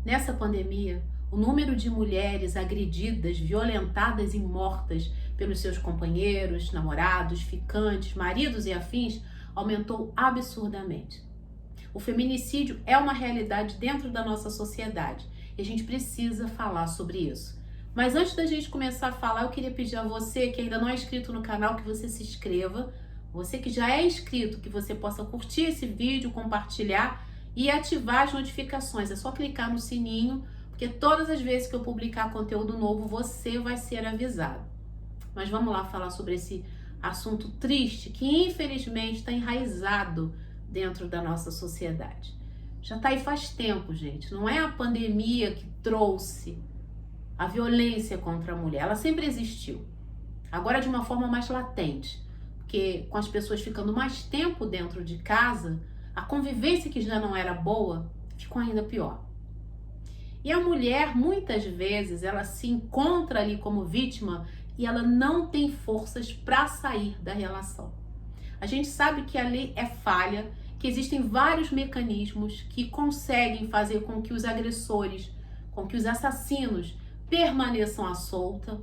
Nessa pandemia, o número de mulheres agredidas, violentadas e mortas pelos seus companheiros, namorados, ficantes, maridos e afins aumentou absurdamente. O feminicídio é uma realidade dentro da nossa sociedade e a gente precisa falar sobre isso. Mas antes da gente começar a falar, eu queria pedir a você que ainda não é inscrito no canal que você se inscreva. Você que já é inscrito, que você possa curtir esse vídeo, compartilhar e ativar as notificações. É só clicar no sininho, porque todas as vezes que eu publicar conteúdo novo, você vai ser avisado. Mas vamos lá falar sobre esse assunto triste que infelizmente está enraizado dentro da nossa sociedade. Já está aí faz tempo, gente. Não é a pandemia que trouxe a violência contra a mulher. Ela sempre existiu. Agora de uma forma mais latente. Porque com as pessoas ficando mais tempo dentro de casa, a convivência que já não era boa ficou ainda pior. E a mulher, muitas vezes, ela se encontra ali como vítima e ela não tem forças para sair da relação. A gente sabe que a lei é falha, que existem vários mecanismos que conseguem fazer com que os agressores, com que os assassinos permaneçam à solta,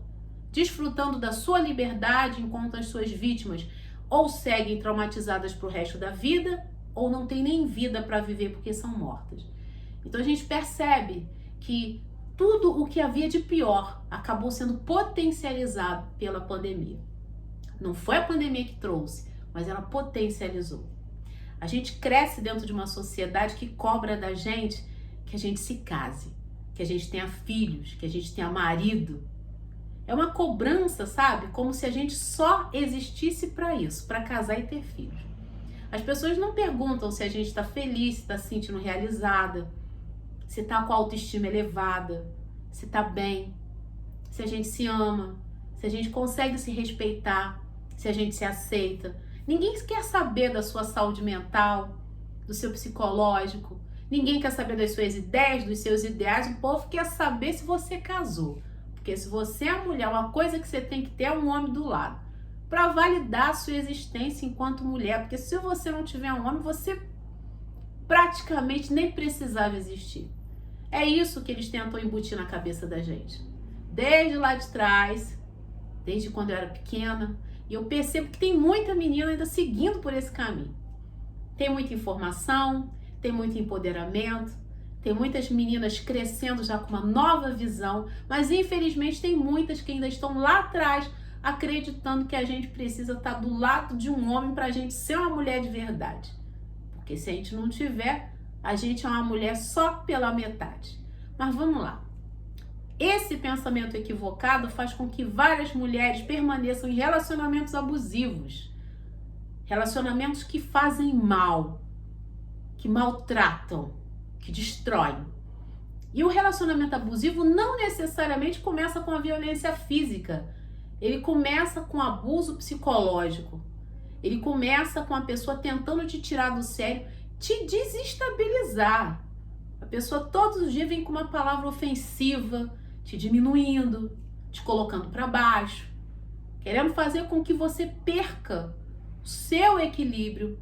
desfrutando da sua liberdade enquanto as suas vítimas ou seguem traumatizadas para o resto da vida ou não têm nem vida para viver porque são mortas. Então a gente percebe que tudo o que havia de pior acabou sendo potencializado pela pandemia. Não foi a pandemia que trouxe, mas ela potencializou. A gente cresce dentro de uma sociedade que cobra da gente que a gente se case, que a gente tenha filhos, que a gente tenha marido. É uma cobrança, sabe? Como se a gente só existisse para isso, para casar e ter filhos. As pessoas não perguntam se a gente está feliz, se está se sentindo realizada, se está com a autoestima elevada, se está bem, se a gente se ama, se a gente consegue se respeitar, se a gente se aceita. Ninguém quer saber da sua saúde mental, do seu psicológico. Ninguém quer saber das suas ideias, dos seus ideais. O povo quer saber se você casou. Porque se você é mulher, uma coisa que você tem que ter é um homem do lado para validar a sua existência enquanto mulher. Porque se você não tiver um homem, você praticamente nem precisava existir. É isso que eles tentam embutir na cabeça da gente. Desde lá de trás, desde quando eu era pequena, e eu percebo que tem muita menina ainda seguindo por esse caminho. Tem muita informação, tem muito empoderamento, tem muitas meninas crescendo já com uma nova visão, mas infelizmente tem muitas que ainda estão lá atrás acreditando que a gente precisa estar do lado de um homem para a gente ser uma mulher de verdade. Porque se a gente não tiver, a gente é uma mulher só pela metade. Mas vamos lá. Esse pensamento equivocado faz com que várias mulheres permaneçam em relacionamentos abusivos. Relacionamentos que fazem mal, que maltratam, que destroem. E o relacionamento abusivo não necessariamente começa com a violência física. Ele começa com abuso psicológico. Ele começa com a pessoa tentando te tirar do sério, te desestabilizar. A pessoa todos os dias vem com uma palavra ofensiva, te diminuindo, te colocando para baixo, querendo fazer com que você perca o seu equilíbrio,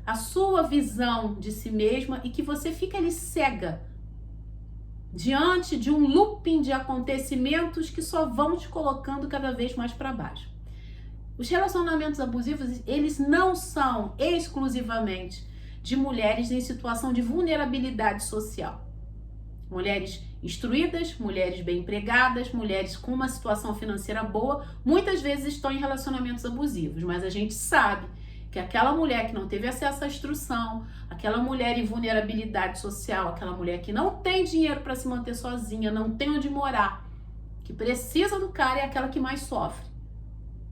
a sua visão de si mesma e que você fique ali cega diante de um looping de acontecimentos que só vão te colocando cada vez mais para baixo. Os relacionamentos abusivos, eles não são exclusivamente de mulheres em situação de vulnerabilidade social. Mulheres instruídas, mulheres bem empregadas, mulheres com uma situação financeira boa, muitas vezes estão em relacionamentos abusivos, mas a gente sabe que aquela mulher que não teve acesso à instrução, aquela mulher em vulnerabilidade social, aquela mulher que não tem dinheiro para se manter sozinha, não tem onde morar, que precisa do cara, é aquela que mais sofre.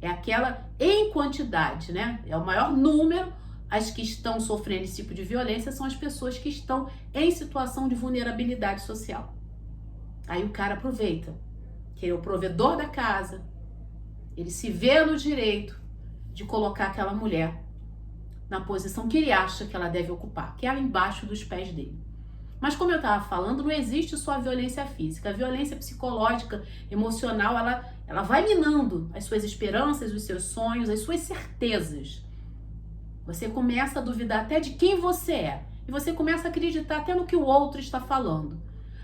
É aquela em quantidade, né? É o maior número. As que estão sofrendo esse tipo de violência são as pessoas que estão em situação de vulnerabilidade social. Aí o cara aproveita, que é o provedor da casa, ele se vê no direito de colocar aquela mulher na posição que ele acha que ela deve ocupar, que é embaixo dos pés dele. Mas como eu estava falando, não existe só a violência física. A violência psicológica, emocional, ela vai minando as suas esperanças, os seus sonhos, as suas certezas. Você começa a duvidar até de quem você é. E você começa a acreditar até no que o outro está falando.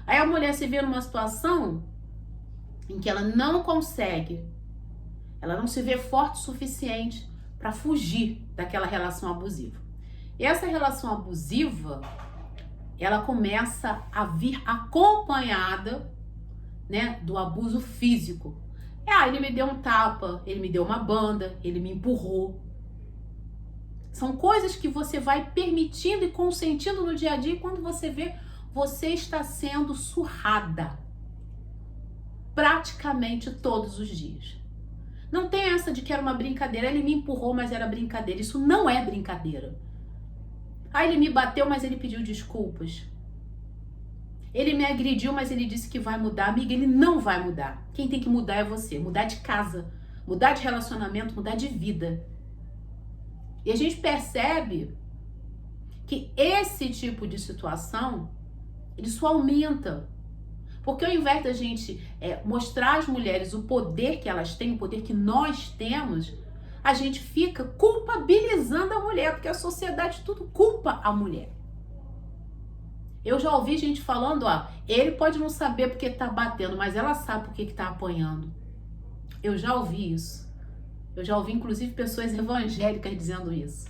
Aí a mulher se vê numa situação em que ela não consegue, ela não se vê forte o suficiente para fugir daquela relação abusiva. E essa relação abusiva, ela começa a vir acompanhada, né, do abuso físico. Ele me deu um tapa, ele me deu uma banda, ele me empurrou. São coisas que você vai permitindo e consentindo no dia a dia, e quando você vê, você está sendo surrada praticamente todos os dias. Não tem essa de que era uma brincadeira, ele me empurrou, mas era brincadeira. Isso não é brincadeira. Ele me bateu, mas ele pediu desculpas. Ele me agrediu, mas ele disse que vai mudar. Amiga, ele não vai mudar. Quem tem que mudar é você. Mudar de casa, mudar de relacionamento, mudar de vida. E a gente percebe que esse tipo de situação, ele só aumenta. Porque ao invés da gente mostrar às mulheres o poder que elas têm, o poder que nós temos, a gente fica culpabilizando a mulher, porque a sociedade tudo culpa a mulher. Eu já ouvi gente falando, ele pode não saber porque tá batendo, mas ela sabe porque que tá apanhando. Eu já ouvi isso. Eu já ouvi, inclusive, pessoas evangélicas dizendo isso.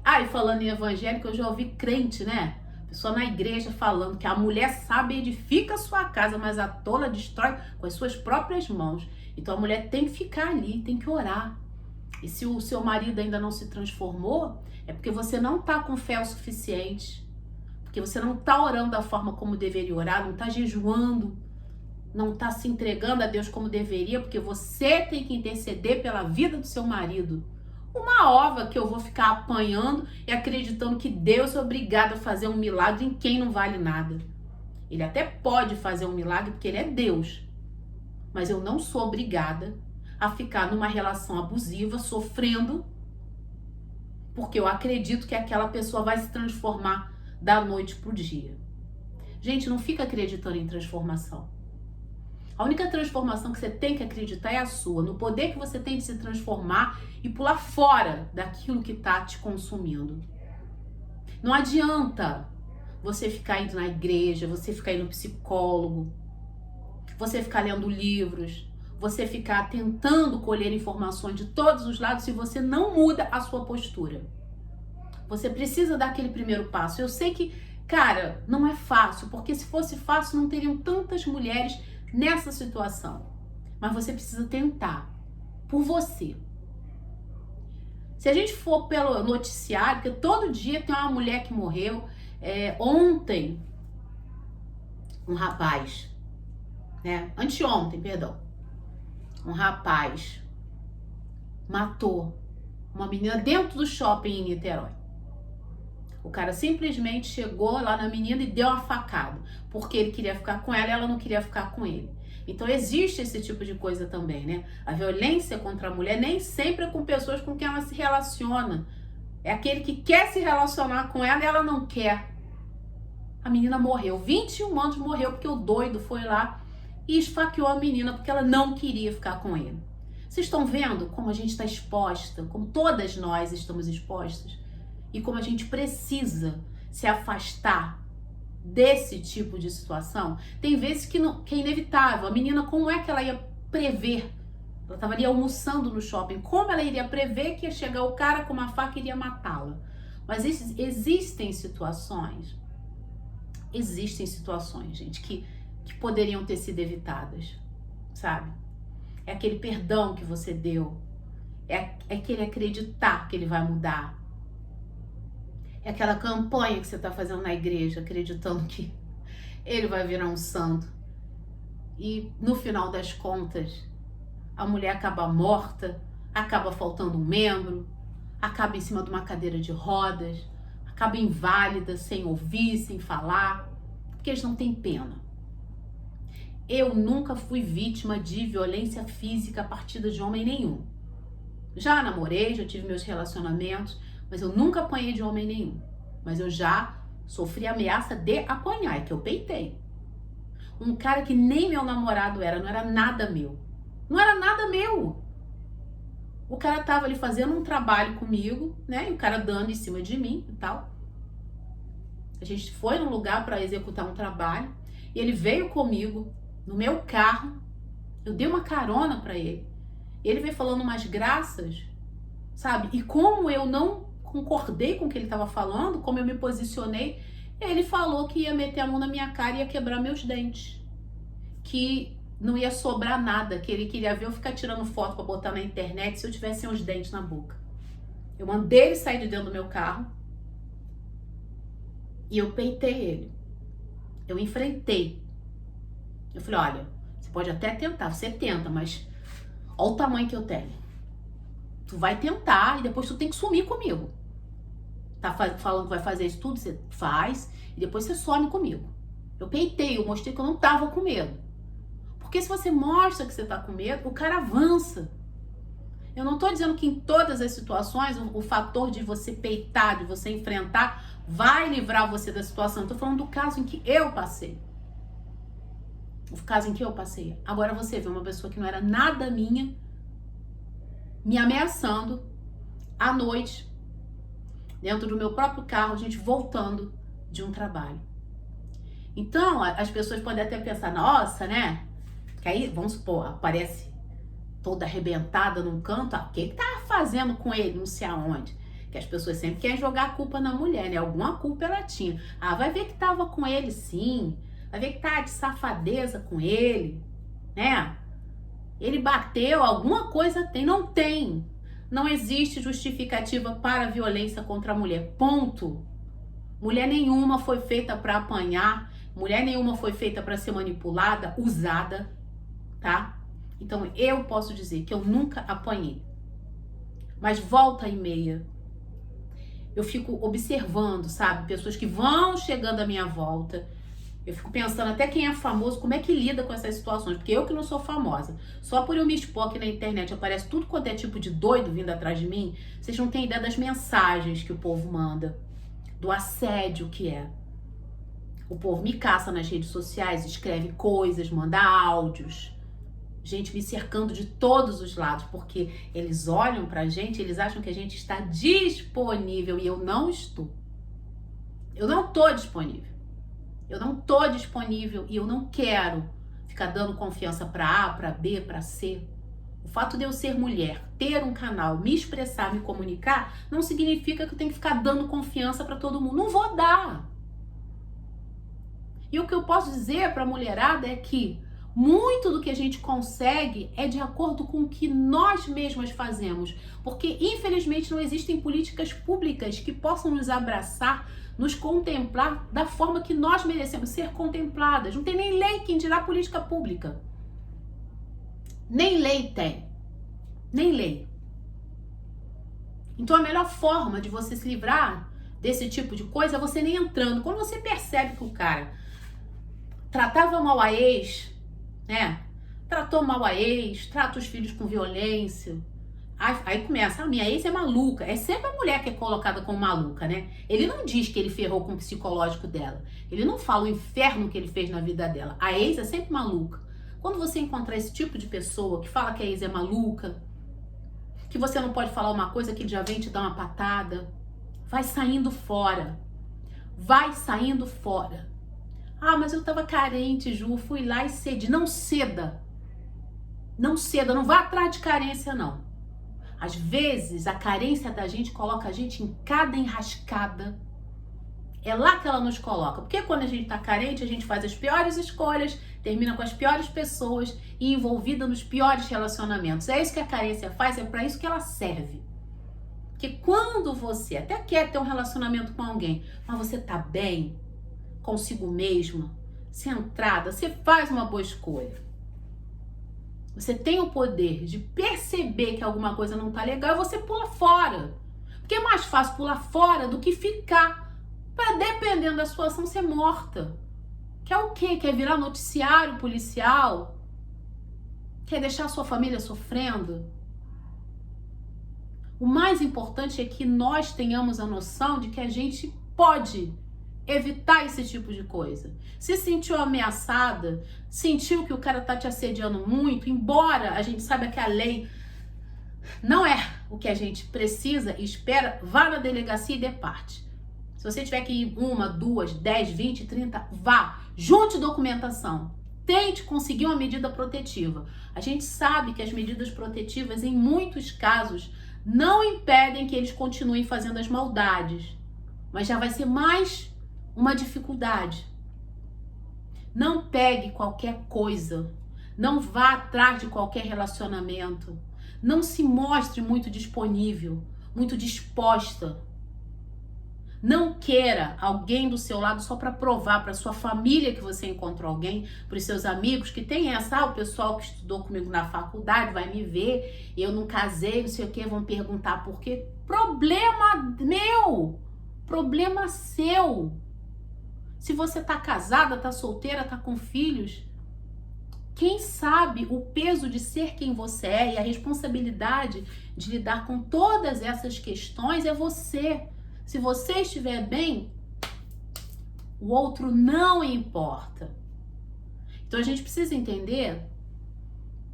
E falando em evangélico, eu já ouvi crente, né? Pessoa na igreja falando que a mulher sabe e edifica a sua casa, mas a tola destrói com as suas próprias mãos. Então a mulher tem que ficar ali, tem que orar. E se o seu marido ainda não se transformou, é porque você não tá com fé o suficiente. Porque você não tá orando da forma como deveria orar, não tá jejuando, não tá se entregando a Deus como deveria, porque você tem que interceder pela vida do seu marido. Uma ova que eu vou ficar apanhando e acreditando que Deus é obrigado a fazer um milagre em quem não vale nada. Ele até pode fazer um milagre porque ele é Deus, mas eu não sou obrigada a ficar numa relação abusiva, sofrendo, porque eu acredito que aquela pessoa vai se transformar da noite pro dia. Gente, não fica acreditando em transformação. A única transformação que você tem que acreditar é a sua, no poder que você tem de se transformar e pular fora daquilo que tá te consumindo. Não adianta você ficar indo na igreja, você ficar indo no psicólogo, você ficar lendo livros, você ficar tentando colher informações de todos os lados se você não muda a sua postura. Você precisa dar aquele primeiro passo. Eu sei que, cara, não é fácil, porque se fosse fácil não teriam tantas mulheres nessa situação. Mas você precisa tentar, por você. Se a gente for pelo noticiário, porque todo dia tem uma mulher que morreu. Ontem, um rapaz, anteontem, perdão, um rapaz matou uma menina dentro do shopping em Niterói. O cara simplesmente chegou lá na menina e deu uma facada, porque ele queria ficar com ela e ela não queria ficar com ele. Então existe esse tipo de coisa também, né? A violência contra a mulher nem sempre é com pessoas com quem ela se relaciona. É aquele que quer se relacionar com ela e ela não quer. A menina morreu, 21 anos, morreu porque o doido foi lá e esfaqueou a menina porque ela não queria ficar com ele. Vocês estão vendo como a gente está exposta, como todas nós estamos expostas? E como a gente precisa se afastar desse tipo de situação? Tem vezes que é inevitável. A menina, como é que ela ia prever? Ela estava ali almoçando no shopping. Como ela iria prever que ia chegar o cara com uma faca e iria matá-la? Mas existem situações, gente, que poderiam ter sido evitadas, sabe? É aquele perdão que você deu. É aquele acreditar que ele vai mudar. É aquela campanha que você está fazendo na igreja, acreditando que ele vai virar um santo. E no final das contas, a mulher acaba morta, acaba faltando um membro, acaba em cima de uma cadeira de rodas, acaba inválida, sem ouvir, sem falar, porque eles não têm pena. Eu nunca fui vítima de violência física a partir de homem nenhum. Já namorei, já tive meus relacionamentos, mas eu nunca apanhei de homem nenhum. Mas eu já sofri ameaça de apanhar, é que eu peitei. Um cara que nem meu namorado era, não era nada meu. Não era nada meu. O cara tava ali fazendo um trabalho comigo, né? E o cara dando em cima de mim e tal. A gente foi num lugar para executar um trabalho. E ele veio comigo no meu carro, eu dei uma carona para ele. Ele veio falando umas graças, sabe? E como eu não concordei com o que ele estava falando, como eu me posicionei, ele falou que ia meter a mão na minha cara e ia quebrar meus dentes. Que não ia sobrar nada, que ele queria ver eu ficar tirando foto para botar na internet se eu tivesse uns dentes na boca. Eu mandei ele sair de dentro do meu carro e eu peitei ele. Eu enfrentei. Eu falei, olha, você pode até tentar, você tenta, mas olha o tamanho que eu tenho. Tu vai tentar e depois tu tem que sumir comigo. Tá falando que vai fazer isso tudo, você faz e depois você some comigo. Eu peitei, eu mostrei que eu não tava com medo. Porque se você mostra que você tá com medo, o cara avança. Eu não tô dizendo que em todas as situações o fator de você peitar, de você enfrentar, vai livrar você da situação. Eu tô falando do caso em que eu passei. O caso em que eu passei. Agora você vê uma pessoa que não era nada minha, me ameaçando, à noite, dentro do meu próprio carro, a gente voltando de um trabalho. Então, as pessoas podem até pensar, nossa, né? Que aí, vamos supor, aparece toda arrebentada num canto, o que tá fazendo com ele, não sei aonde. Que as pessoas sempre querem jogar a culpa na mulher, né? Alguma culpa ela tinha. Ah, vai ver que tava com ele sim, vai ver que tá de safadeza com ele, né? Ele bateu, alguma coisa tem. Não tem. Não existe justificativa para a violência contra a mulher. Ponto. Mulher nenhuma foi feita para apanhar. Mulher nenhuma foi feita para ser manipulada, usada, tá? Então eu posso dizer que eu nunca apanhei. Mas volta e meia, eu fico observando, sabe? Pessoas que vão chegando à minha volta. Eu fico pensando até quem é famoso, como é que lida com essas situações. Porque eu que não sou famosa, só por eu me expor aqui na internet, aparece tudo quanto é tipo de doido vindo atrás de mim. Vocês não têm ideia das mensagens que o povo manda, do assédio que é. O povo me caça nas redes sociais, escreve coisas, manda áudios. Gente me cercando de todos os lados, porque eles olham pra gente, eles acham que a gente está disponível e eu não estou. Eu não tô disponível. Eu não tô disponível e eu não quero ficar dando confiança para A, para B, para C. O fato de eu ser mulher, ter um canal, me expressar, me comunicar, não significa que eu tenho que ficar dando confiança para todo mundo. Não vou dar. E o que eu posso dizer para a mulherada é que muito do que a gente consegue é de acordo com o que nós mesmas fazemos. Porque, infelizmente, não existem políticas públicas que possam nos abraçar, nos contemplar da forma que nós merecemos ser contempladas. Não tem nem lei, quem dirá política pública. Nem lei tem. Nem lei. Então a melhor forma de você se livrar desse tipo de coisa é você nem entrando. Quando você percebe que o cara tratava mal a ex, né? Tratou mal a ex, trata os filhos com violência. Aí começa, a minha ex é maluca. É sempre a mulher que é colocada como maluca, né? Ele não diz que ele ferrou com o psicológico dela. Ele não fala o inferno que ele fez na vida dela. A ex é sempre maluca. Quando você encontrar esse tipo de pessoa que fala que a ex é maluca, que você não pode falar uma coisa que ele já vem te dar uma patada, vai saindo fora. Vai saindo fora. Ah, mas eu tava carente, Ju, fui lá e cedi. Não ceda. Não ceda, não vá atrás de carência, não. Às vezes, a carência da gente coloca a gente em cada enrascada. É lá que ela nos coloca. Porque quando a gente tá carente, a gente faz as piores escolhas, termina com as piores pessoas e envolvida nos piores relacionamentos. É isso que a carência faz, é para isso que ela serve. Porque quando você até quer ter um relacionamento com alguém, mas você tá bem consigo mesma, centrada, você faz uma boa escolha. Você tem o poder de perceber que alguma coisa não tá legal e você pula fora. Porque é mais fácil pular fora do que ficar para, dependendo da situação, ser morta. Quer o quê? Quer virar noticiário policial? Quer deixar a sua família sofrendo? O mais importante é que nós tenhamos a noção de que a gente pode evitar esse tipo de coisa. Se sentiu ameaçada, sentiu que o cara tá te assediando muito, embora a gente saiba que a lei não é o que a gente precisa e espera, vá na delegacia e dê parte. Se você tiver que ir 1, 2, 10, 20, 30, vá. Junte documentação. Tente conseguir uma medida protetiva. A gente sabe que as medidas protetivas, em muitos casos, não impedem que eles continuem fazendo as maldades, mas já vai ser mais uma dificuldade. Não pegue qualquer coisa, não vá atrás de qualquer relacionamento, não se mostre muito disponível, muito disposta. Não queira alguém do seu lado só para provar para sua família que você encontrou alguém, para os seus amigos que tem essa, o pessoal que estudou comigo na faculdade vai me ver, eu não casei, não sei o que, vão perguntar por quê. Problema meu, problema seu. Se você tá casada, tá solteira, tá com filhos, quem sabe o peso de ser quem você é e a responsabilidade de lidar com todas essas questões é você. Se você estiver bem, o outro não importa. Então a gente precisa entender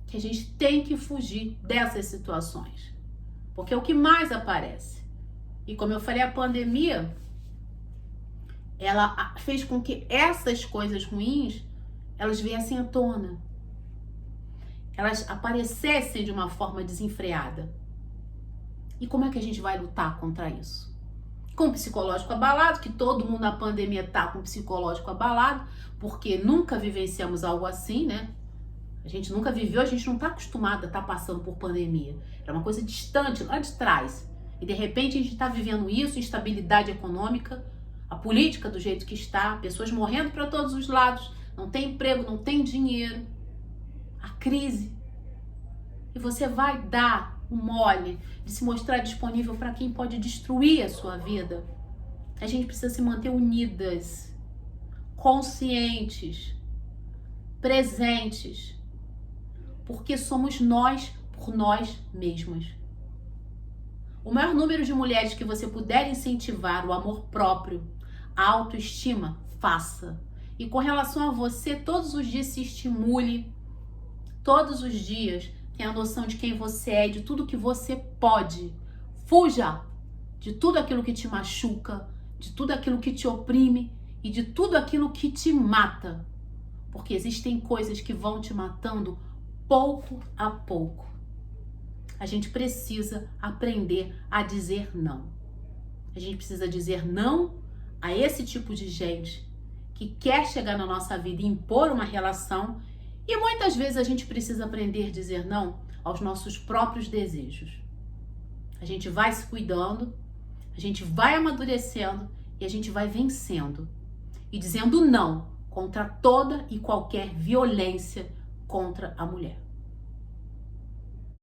que a gente tem que fugir dessas situações. Porque é o que mais aparece. E como eu falei, a pandemia, ela fez com que essas coisas ruins, elas viessem à tona. Elas aparecessem de uma forma desenfreada. E como é que a gente vai lutar contra isso? Com o psicológico abalado, que todo mundo na pandemia tá com o psicológico abalado, porque nunca vivenciamos algo assim, né? A gente nunca viveu, a gente não tá acostumado a estar passando por pandemia. É uma coisa distante, lá de trás. E de repente a gente tá vivendo isso, instabilidade econômica, a política do jeito que está, pessoas morrendo para todos os lados, não tem emprego, não tem dinheiro, a crise. E você vai dar um mole de se mostrar disponível para quem pode destruir a sua vida. A gente precisa se manter unidas, conscientes, presentes, porque somos nós por nós mesmas. O maior número de mulheres que você puder incentivar o amor próprio, a autoestima, faça. E com relação a você, todos os dias se estimule, todos os dias tenha a noção de quem você é, de tudo que você pode. Fuja de tudo aquilo que te machuca, de tudo aquilo que te oprime e de tudo aquilo que te mata. Porque existem coisas que vão te matando pouco a pouco. A gente precisa aprender a dizer não. A gente precisa dizer não a esse tipo de gente que quer chegar na nossa vida e impor uma relação. E muitas vezes a gente precisa aprender a dizer não aos nossos próprios desejos. A gente vai se cuidando, a gente vai amadurecendo e a gente vai vencendo. E dizendo não contra toda e qualquer violência contra a mulher.